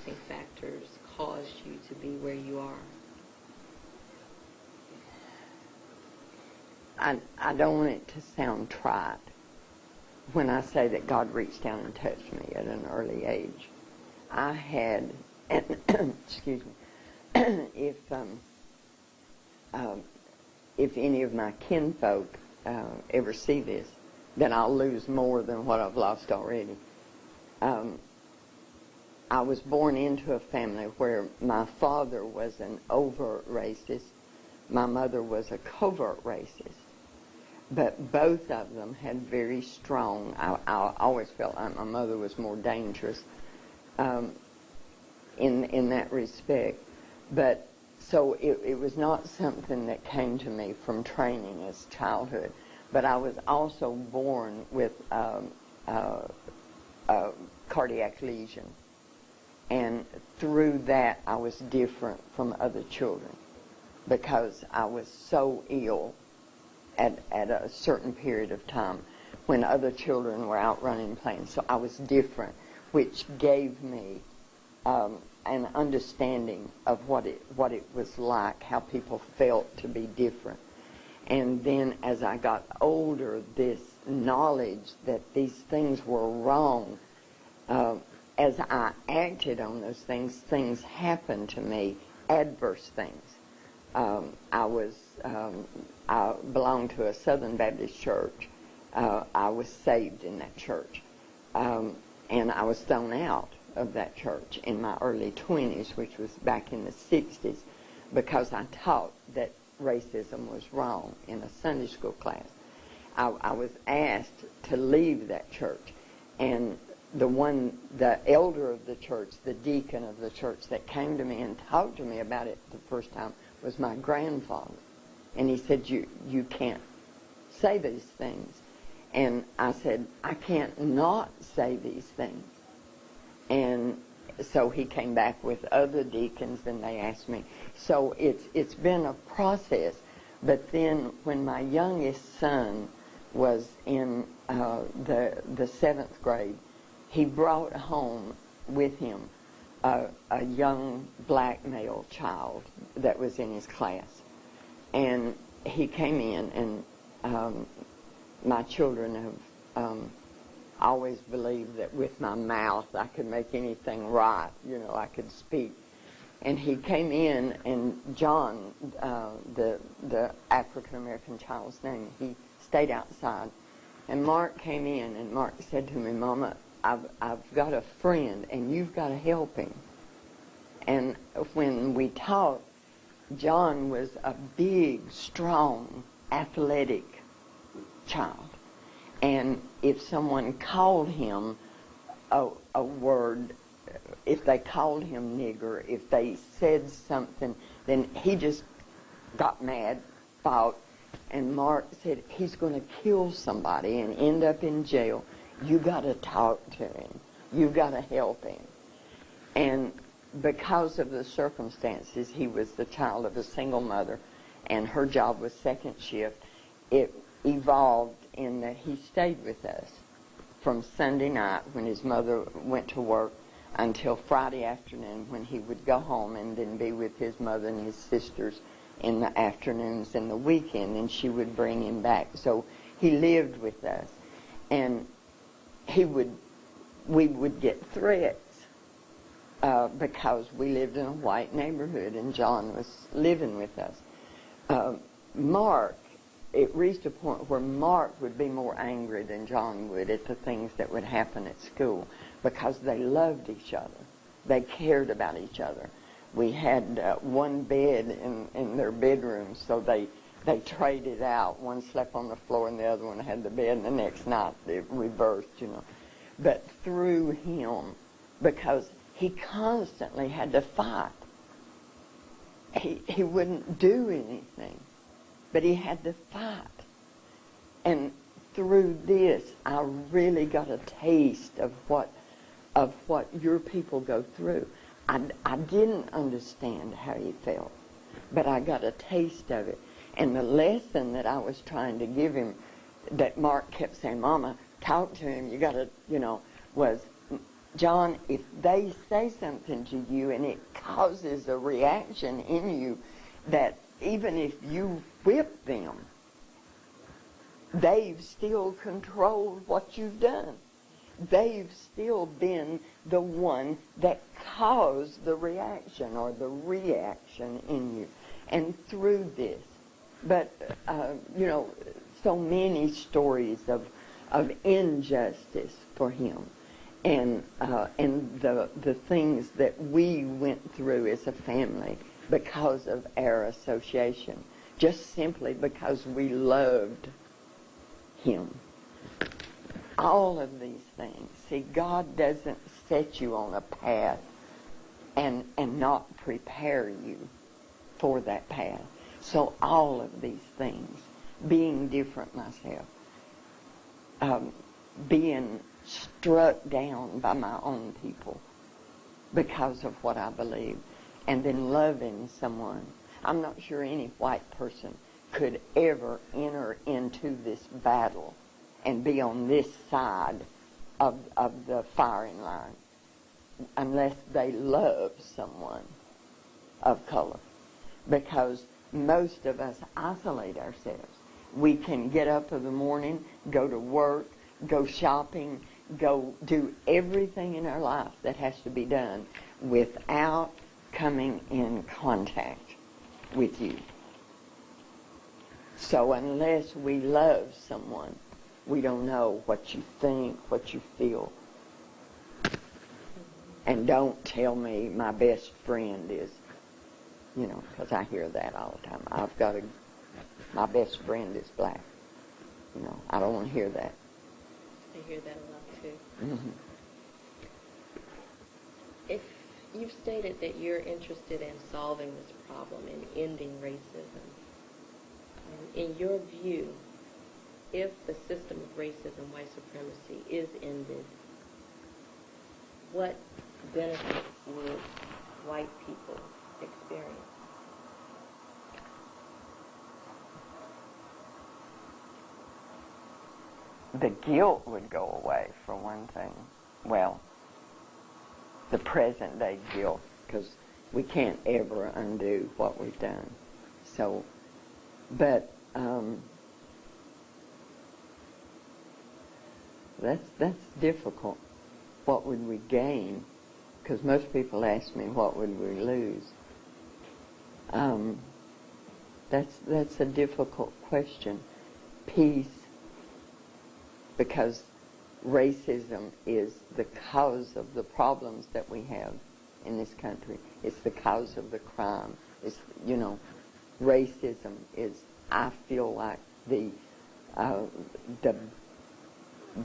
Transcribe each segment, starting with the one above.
think factors caused you to be where you are? I don't want it to sound trite when I say that God reached down and touched me at an early age. I had, excuse me, if any of my kinfolk ever see this, then I'll lose more than what I've lost already. I was born into a family where my father was an overt racist, my mother was a covert racist, but both of them had very strong, I always felt like my mother was more dangerous in that respect. But so it was not something that came to me from training as childhood, but I was also born with a cardiac lesion, and through that I was different from other children because I was so ill at a certain period of time when other children were out running playing. So I was different, which gave me an understanding of what it was like, how people felt to be different. And then as I got older, this knowledge that these things were wrong, as I acted on those things, things happened to me, adverse things. I belonged to a Southern Baptist church. I was saved in that church. And I was thrown out of that church in my early 20s, which was back in the 60s, because I taught that racism was wrong in a Sunday school class. I was asked to leave that church, and the elder of the church, the deacon of the church that came to me and talked to me about it the first time was my grandfather. And he said, you can't say these things. And I said, I can't not say these things. And so he came back with other deacons and they asked me. So it's been a process. But then when my youngest son was in the 7th grade, he brought home with him a young black male child that was in his class. And he came in, and my children have always believed that with my mouth I could make anything right, I could speak. And he came in, and John, the African-American child's name, he stayed outside. And Mark came in, and Mark said to me, Mama, I've got a friend, and you've got to help him. And when we talked, John was a big, strong, athletic child. And if someone called him a word, if they called him nigger, if they said something, then he just got mad, fought. And Mark said, he's going to kill somebody and end up in jail. You got to talk to him. You got to help him. And because of the circumstances, he was the child of a single mother, and her job was second shift. It evolved in that he stayed with us from Sunday night when his mother went to work until Friday afternoon when he would go home and then be with his mother and his sisters in the afternoons and the weekend, and she would bring him back. So he lived with us, and we would get threats because we lived in a white neighborhood and John was living with us. Mark, it reached a point where Mark would be more angry than John would at the things that would happen at school because they loved each other. They cared about each other. We had one bed in their bedroom, so they traded out. One slept on the floor and the other one had the bed, and the next night it reversed, But through him, because he constantly had to fight. He wouldn't do anything, but he had to fight. And through this, I really got a taste of what your people go through. I didn't understand how he felt, but I got a taste of it. And the lesson that I was trying to give him, that Mark kept saying, Mama, talk to him, you got to, was John, if they say something to you and it causes a reaction in you, that even if you whip them, they've still controlled what you've done. They've still been the one that caused the reaction or the reaction in you. And through this, but, so many stories of injustice for him. And the things that we went through as a family because of our association, just simply because we loved him. All of these things. See, God doesn't set you on a path and not prepare you for that path. So all of these things, being different myself, being struck down by my own people because of what I believe, and then loving someone. I'm not sure any white person could ever enter into this battle and be on this side of the firing line unless they love someone of color. Because most of us isolate ourselves. We can get up in the morning, go to work, go shopping, go do everything in our life that has to be done without coming in contact with you. So unless we love someone, we don't know what you think, what you feel. And don't tell me my best friend is, because I hear that all the time. My best friend is black. I don't want to hear that. I hear that a lot too. Mm-hmm. If you've stated that you're interested in solving this problem and ending racism, in your view, if the system of racism, white supremacy, is ended, what benefits would white people experience? The guilt would go away, for one thing. Well, the present day guilt, because we can't ever undo what we've done. So, but that's difficult. What would we gain? Because most people ask me, what would we lose? That's a difficult question. Peace, because racism is the cause of the problems that we have in this country. It's the cause of the crime. It's, racism is, I feel like, the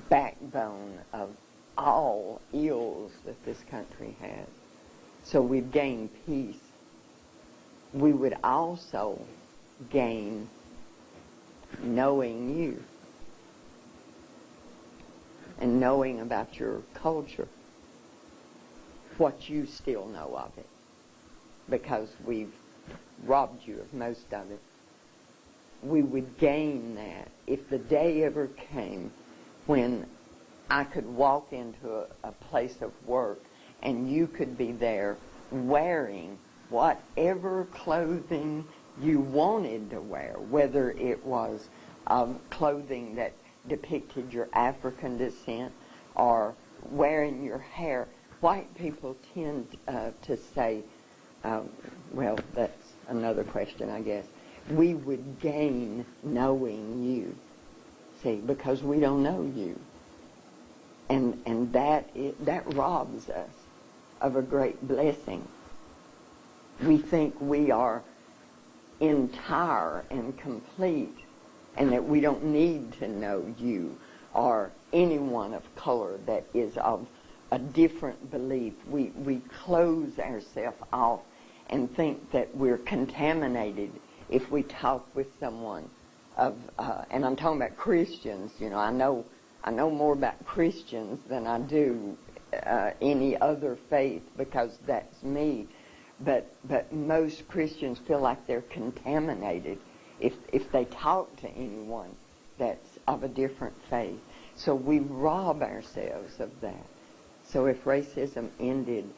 backbone of all ills that this country has. So we've gained peace. We would also gain knowing you and knowing about your culture, what you still know of it, because we've robbed you of most of it. We would gain that if the day ever came when I could walk into a place of work and you could be there wearing whatever clothing you wanted to wear, whether it was clothing that depicted your African descent or wearing your hair. White people tend to say, well, that's another question, I guess. We would gain knowing you, see, because we don't know you. And that robs us of a great blessing. We think we are entire and complete, and that we don't need to know you or anyone of color that is of a different belief. We close ourselves off and think that we're contaminated if we talk with someone of, and I'm talking about Christians. I know more about Christians than I do any other faith, because that's me. But most Christians feel like they're contaminated if they talk to anyone that's of a different faith. So we rob ourselves of that. So if racism ended